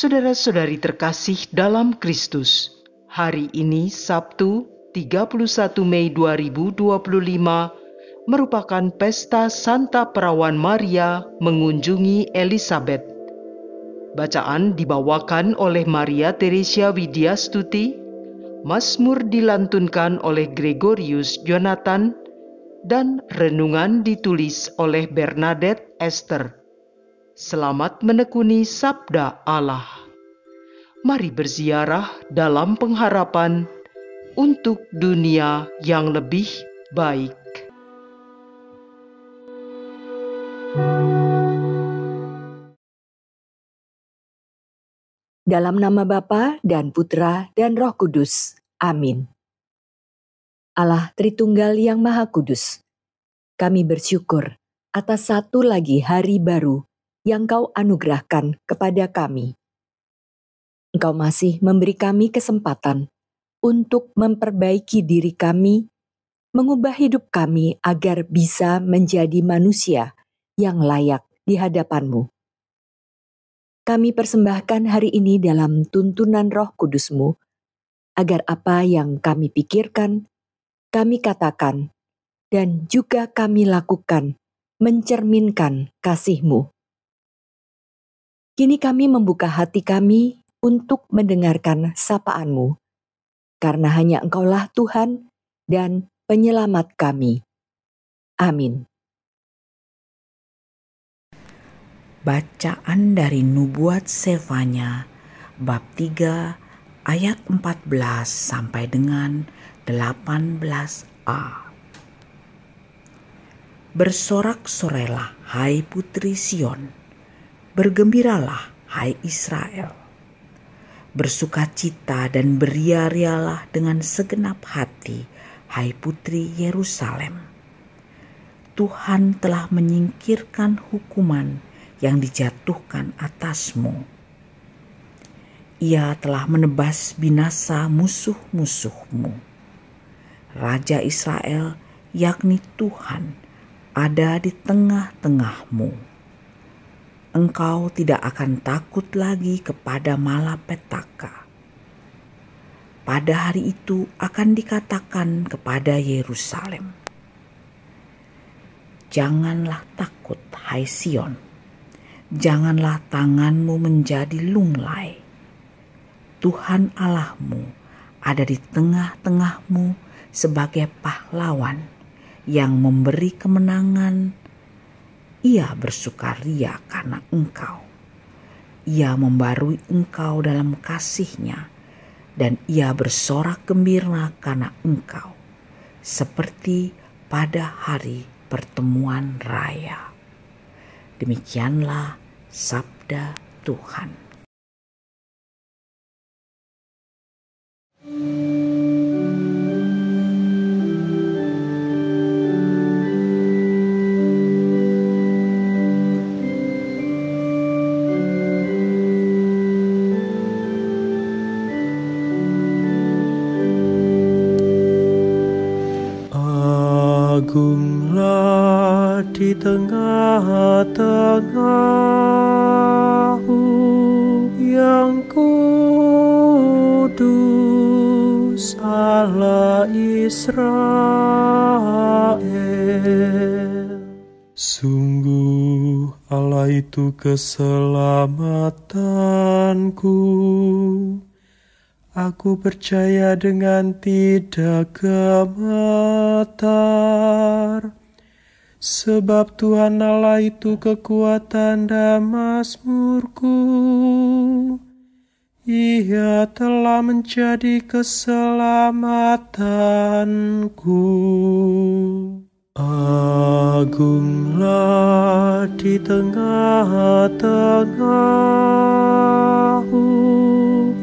Saudara-saudari terkasih dalam Kristus, hari ini Sabtu 31 Mei 2025 merupakan pesta Santa Perawan Maria mengunjungi Elizabeth. Bacaan dibawakan oleh Maria Teresia Widyastuti, Mazmur dilantunkan oleh Gregorius Jonathan, dan renungan ditulis oleh Bernadette Esther. Selamat menekuni Sabda Allah. Mari berziarah dalam pengharapan untuk dunia yang lebih baik. Dalam nama Bapa dan Putra dan Roh Kudus. Amin. Allah Tritunggal yang Maha Kudus, kami bersyukur atas satu lagi hari baru yang Kau anugerahkan kepada kami. Engkau masih memberi kami kesempatan untuk memperbaiki diri kami, mengubah hidup kami agar bisa menjadi manusia yang layak di hadapan-Mu. Kami persembahkan hari ini dalam tuntunan Roh Kudus-Mu, agar apa yang kami pikirkan, kami katakan, dan juga kami lakukan mencerminkan kasih-Mu. Kini kami membuka hati kami untuk mendengarkan sapaan-Mu, karena hanya Engkaulah Tuhan dan penyelamat kami. Amin. Bacaan dari Nubuat Sefanya, bab 3, ayat 14 sampai dengan 18a. Bersorak-sorailah, hai putri Sion. Bergembiralah, hai Israel. Bersukacita dan beria-rialah dengan segenap hati, hai putri Yerusalem. Tuhan telah menyingkirkan hukuman yang dijatuhkan atasmu. Ia telah menebas binasa musuh-musuhmu. Raja Israel, yakni Tuhan, ada di tengah-tengahmu. Engkau tidak akan takut lagi kepada malapetaka. Pada hari itu akan dikatakan kepada Yerusalem, janganlah takut, hai Sion. Janganlah tanganmu menjadi lunglai. Tuhan Allahmu ada di tengah-tengahmu sebagai pahlawan yang memberi kemenangan. Ia bersukaria karena engkau. Ia membarui engkau dalam kasih-Nya, dan ia bersorak gembira karena engkau, seperti pada hari pertemuan raya. Demikianlah sabda Tuhan. Agunglah di tengah-tengahmu yang kudus, Allah Israel. Sungguh Allah itu keselamatanku. Aku percaya dengan tidak gemetar, sebab Tuhan Allah itu kekuatan dan mazmurku. Ia telah menjadi keselamatanku. Agunglah di tengah-tengahmu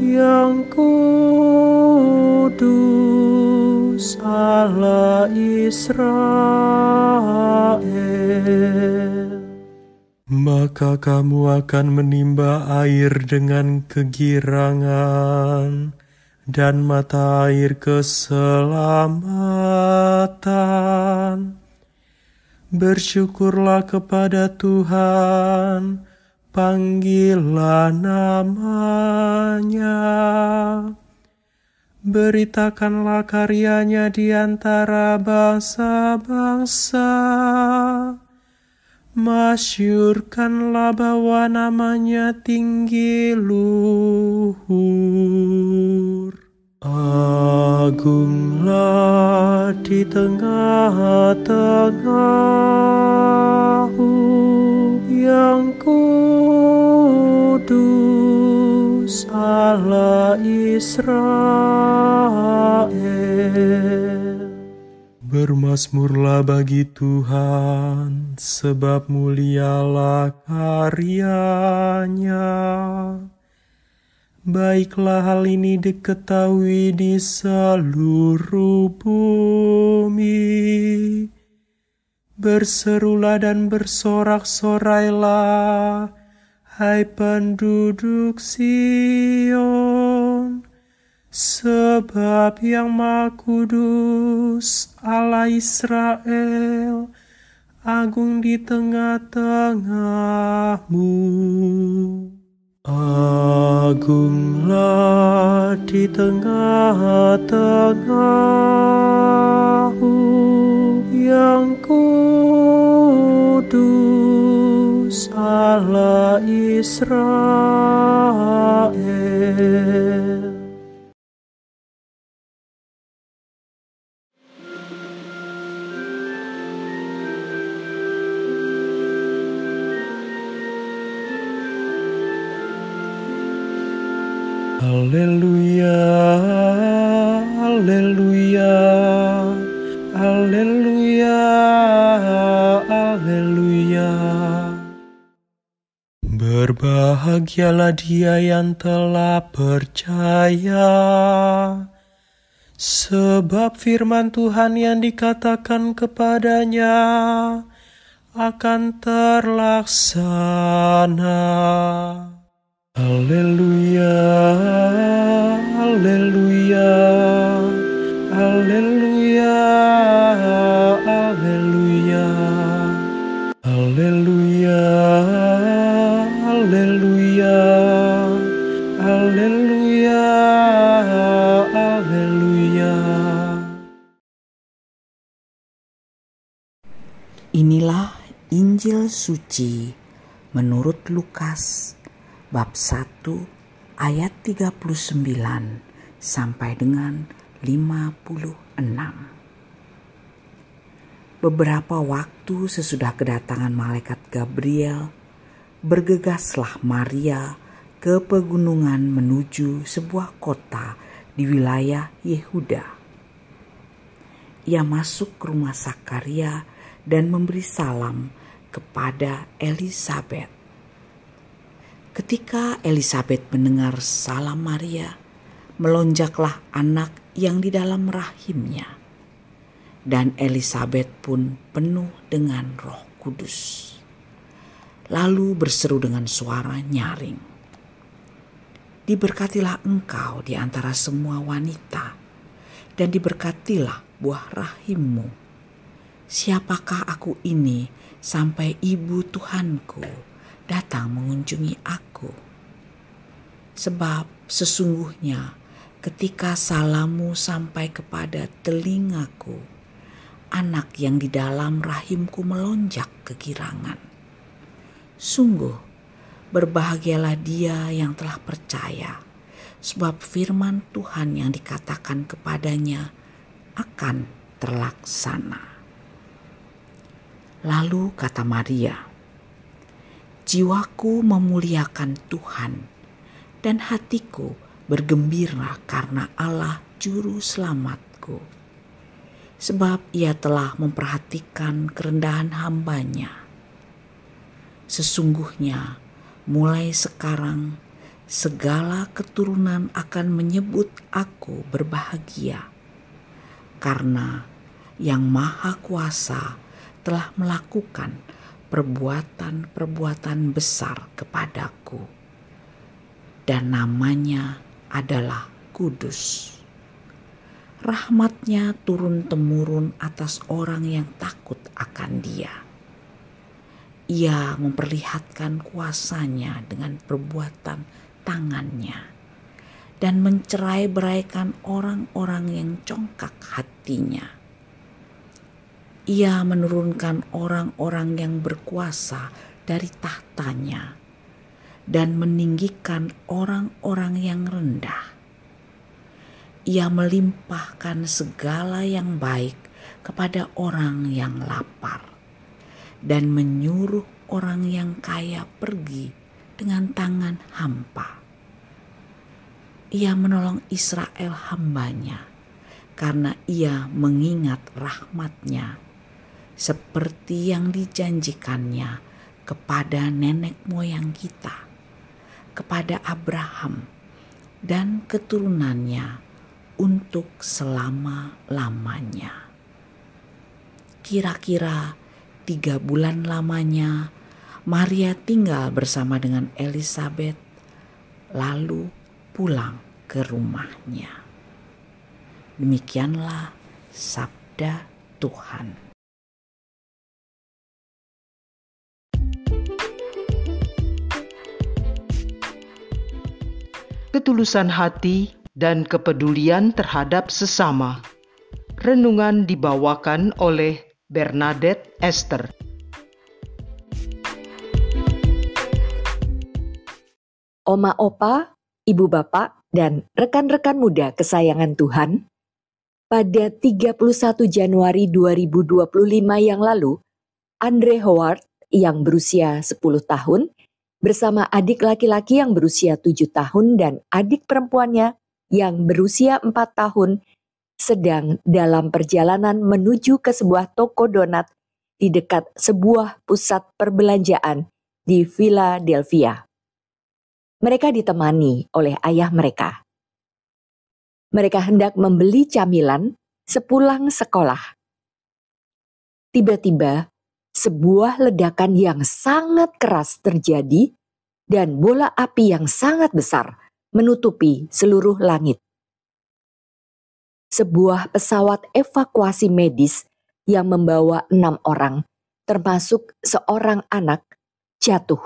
yang kudus, Allah Israel. Maka kamu akan menimba air dengan kegirangan dan mata air keselamatan. Bersyukurlah kepada Tuhan, panggillah namanya. Beritakanlah karyanya di antara bangsa-bangsa. Masyurkanlah bahwa namanya tinggi luhur. Agunglah di tengah-tengahmu yang kudus, Allah Israel. Bermazmurlah bagi Tuhan, sebab mulialah karyanya. Baiklah hal ini diketahui di seluruh bumi. Berserulah dan bersorak-sorailah, hai penduduk Sion. Sebab yang Maha Kudus, Allah Israel, agung di tengah-tengahmu. Agunglah di tengah-tengahmu yang kudus, Allah Israel. Haleluya, haleluya, haleluya, haleluya. Berbahagialah dia yang telah percaya, sebab firman Tuhan yang dikatakan kepadanya akan terlaksana. Haleluya, haleluya, haleluya, haleluya, haleluya, haleluya, haleluya, haleluya. Inilah Injil suci menurut Lukas bab 1 ayat 39 sampai dengan 56. Beberapa waktu sesudah kedatangan malaikat Gabriel, bergegaslah Maria ke pegunungan menuju sebuah kota di wilayah Yehuda. Ia masuk ke rumah Sakaria dan memberi salam kepada Elisabet. Ketika Elisabet mendengar salam Maria, melonjaklah anak yang di dalam rahimnya. Dan Elisabet pun penuh dengan Roh Kudus. Lalu berseru dengan suara nyaring, "Diberkatilah engkau di antara semua wanita, dan diberkatilah buah rahimmu. Siapakah aku ini sampai ibu Tuhanku datang mengunjungi aku? Sebab sesungguhnya ketika salammu sampai kepada telingaku, anak yang di dalam rahimku melonjak kegirangan. Sungguh berbahagialah dia yang telah percaya, sebab firman Tuhan yang dikatakan kepadanya akan terlaksana." Lalu kata Maria, "Jiwaku memuliakan Tuhan, dan hatiku bergembira karena Allah Juru Selamatku. Sebab ia telah memperhatikan kerendahan hamba-Nya. Sesungguhnya mulai sekarang segala keturunan akan menyebut aku berbahagia, karena Yang Maha Kuasa telah melakukan perbuatan-perbuatan besar kepadaku, dan namanya adalah kudus. Rahmat-Nya turun-temurun atas orang yang takut akan Dia. Ia memperlihatkan kuasanya dengan perbuatan tangannya dan mencerai-beraikan orang-orang yang congkak hatinya. Ia menurunkan orang-orang yang berkuasa dari tahtanya dan meninggikan orang-orang yang rendah. Ia melimpahkan segala yang baik kepada orang yang lapar dan menyuruh orang yang kaya pergi dengan tangan hampa. Ia menolong Israel hambanya karena ia mengingat rahmat-Nya seperti yang dijanjikannya kepada nenek moyang kita, kepada Abraham dan keturunannya untuk selama-lamanya. Kira-kira 3 bulan lamanya Maria tinggal bersama dengan Elisabet, lalu pulang ke rumahnya. Demikianlah sabda Tuhan. Ketulusan hati dan kepedulian terhadap sesama. Renungan dibawakan oleh Bernadette Esther. Oma Opa, Ibu Bapak, dan rekan-rekan muda kesayangan Tuhan, pada 31 Januari 2025 yang lalu, Andre Howard yang berusia 10 tahun bersama adik laki-laki yang berusia 7 tahun dan adik perempuannya yang berusia 4 tahun sedang dalam perjalanan menuju ke sebuah toko donat di dekat sebuah pusat perbelanjaan di Philadelphia. Mereka ditemani oleh ayah mereka. Mereka hendak membeli camilan sepulang sekolah. Tiba-tiba, sebuah ledakan yang sangat keras terjadi dan bola api yang sangat besar menutupi seluruh langit. Sebuah pesawat evakuasi medis yang membawa 6 orang, termasuk seorang anak, jatuh.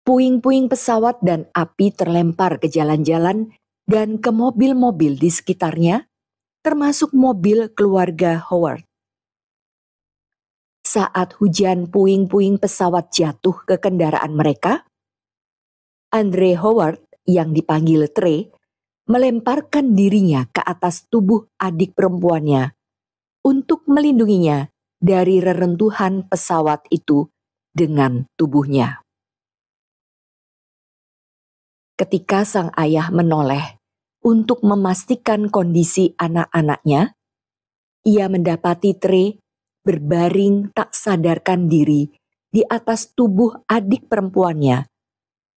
Puing-puing pesawat dan api terlempar ke jalan-jalan dan ke mobil-mobil di sekitarnya, termasuk mobil keluarga Howard. Saat hujan puing-puing pesawat jatuh ke kendaraan mereka, Andre Howard yang dipanggil Trey melemparkan dirinya ke atas tubuh adik perempuannya untuk melindunginya dari reruntuhan pesawat itu dengan tubuhnya. Ketika sang ayah menoleh untuk memastikan kondisi anak-anaknya, ia mendapati Trey berbaring tak sadarkan diri di atas tubuh adik perempuannya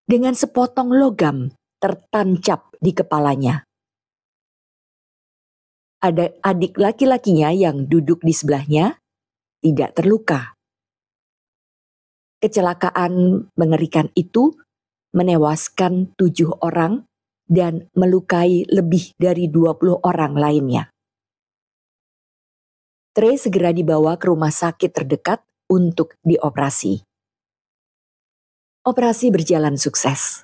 dengan sepotong logam tertancap di kepalanya. Ada adik laki-lakinya yang duduk di sebelahnya tidak terluka. Kecelakaan mengerikan itu menewaskan 7 orang dan melukai lebih dari 20 orang lainnya. Trey segera dibawa ke rumah sakit terdekat untuk dioperasi. Operasi berjalan sukses.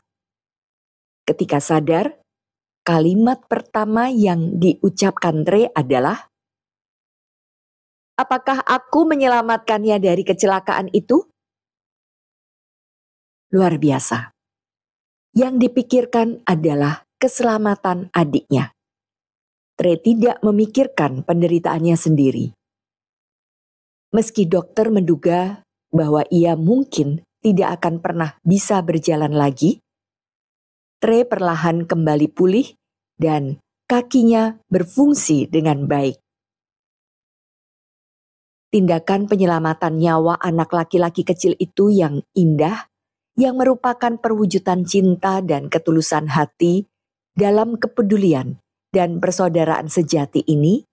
Ketika sadar, kalimat pertama yang diucapkan Trey adalah, "Apakah aku menyelamatkannya dari kecelakaan itu?" Luar biasa. Yang dipikirkan adalah keselamatan adiknya. Trey tidak memikirkan penderitaannya sendiri. Meski dokter menduga bahwa ia mungkin tidak akan pernah bisa berjalan lagi, Trey perlahan kembali pulih dan kakinya berfungsi dengan baik. Tindakan penyelamatan nyawa anak laki-laki kecil itu yang indah, yang merupakan perwujudan cinta dan ketulusan hati dalam kepedulian dan persaudaraan sejati ini,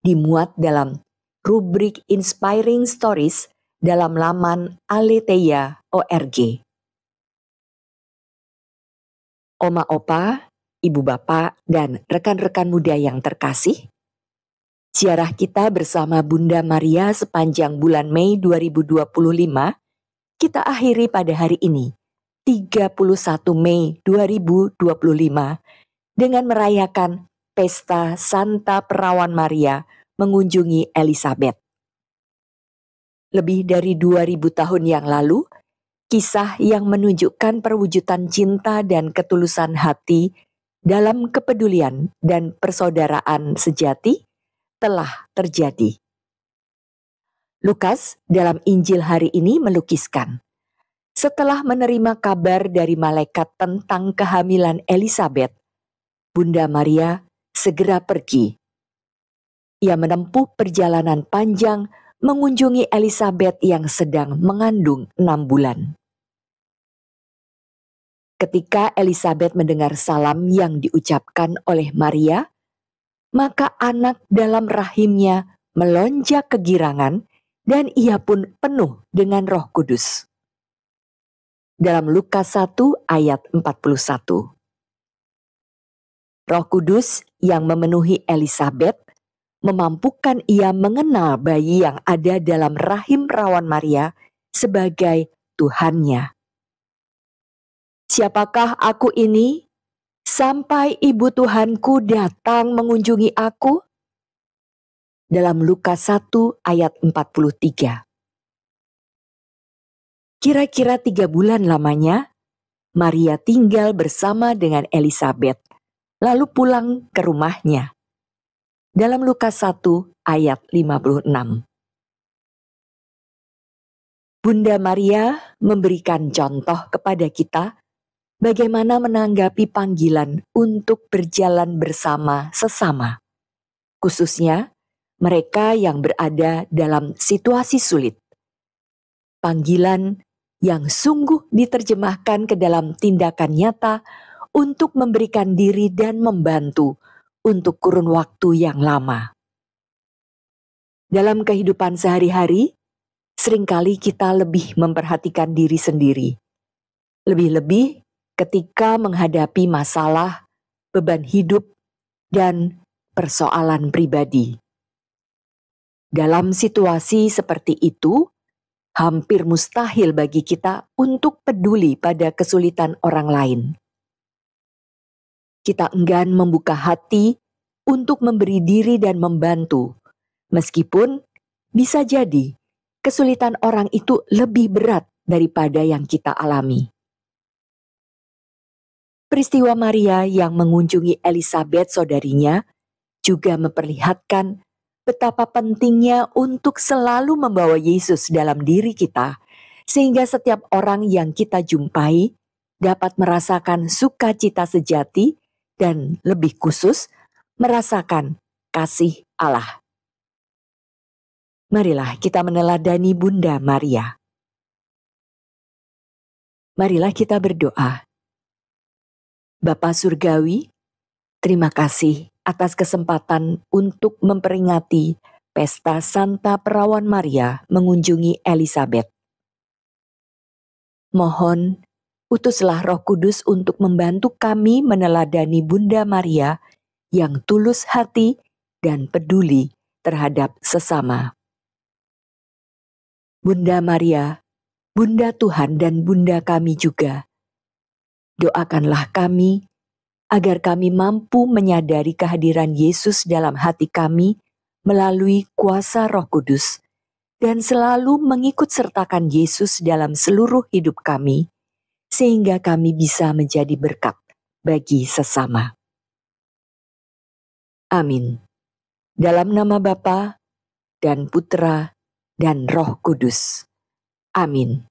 dimuat dalam rubrik Inspiring Stories dalam laman aletheia.org. Oma Opa, Ibu Bapak, dan rekan-rekan muda yang terkasih, ziarah kita bersama Bunda Maria sepanjang bulan Mei 2025 kita akhiri pada hari ini, 31 Mei 2025, dengan merayakan Pesta Santa Perawan Maria mengunjungi Elizabeth. Lebih dari 2000 tahun yang lalu, kisah yang menunjukkan perwujudan cinta dan ketulusan hati dalam kepedulian dan persaudaraan sejati telah terjadi. Lukas dalam Injil hari ini melukiskan, setelah menerima kabar dari malaikat tentang kehamilan Elizabeth, Bunda Maria segera pergi. Ia menempuh perjalanan panjang mengunjungi Elizabeth yang sedang mengandung 6 bulan. Ketika Elizabeth mendengar salam yang diucapkan oleh Maria, maka anak dalam rahimnya melonjak kegirangan dan ia pun penuh dengan Roh Kudus. Dalam Lukas 1 ayat 41. Roh Kudus yang memenuhi Elizabeth memampukan ia mengenal bayi yang ada dalam rahim perawan Maria sebagai Tuhannya. Siapakah aku ini sampai ibu Tuhanku datang mengunjungi aku? Dalam Lukas 1 ayat 43. Kira-kira 3 bulan lamanya, Maria tinggal bersama dengan Elizabeth, lalu pulang ke rumahnya. Dalam Lukas 1 ayat 56. Bunda Maria memberikan contoh kepada kita bagaimana menanggapi panggilan untuk berjalan bersama sesama, khususnya mereka yang berada dalam situasi sulit. Panggilan yang sungguh diterjemahkan ke dalam tindakan nyata untuk memberikan diri dan membantu untuk kurun waktu yang lama. Dalam kehidupan sehari-hari, seringkali kita lebih memperhatikan diri sendiri. Lebih-lebih ketika menghadapi masalah, beban hidup, dan persoalan pribadi. Dalam situasi seperti itu, hampir mustahil bagi kita untuk peduli pada kesulitan orang lain. Kita enggan membuka hati untuk memberi diri dan membantu, meskipun bisa jadi kesulitan orang itu lebih berat daripada yang kita alami. Peristiwa Maria yang mengunjungi Elizabeth saudarinya juga memperlihatkan betapa pentingnya untuk selalu membawa Yesus dalam diri kita, sehingga setiap orang yang kita jumpai dapat merasakan sukacita sejati dan lebih khusus merasakan kasih Allah. Marilah kita meneladani Bunda Maria. Marilah kita berdoa. Bapa Surgawi, terima kasih atas kesempatan untuk memperingati Pesta Santa Perawan Maria mengunjungi Elizabeth. Mohon, utuslah Roh Kudus untuk membantu kami meneladani Bunda Maria yang tulus hati dan peduli terhadap sesama. Bunda Maria, Bunda Tuhan dan Bunda kami juga, doakanlah kami agar kami mampu menyadari kehadiran Yesus dalam hati kami melalui kuasa Roh Kudus dan selalu mengikut sertakan Yesus dalam seluruh hidup kami, sehingga kami bisa menjadi berkat bagi sesama. Amin. Dalam nama Bapa dan Putra dan Roh Kudus. Amin.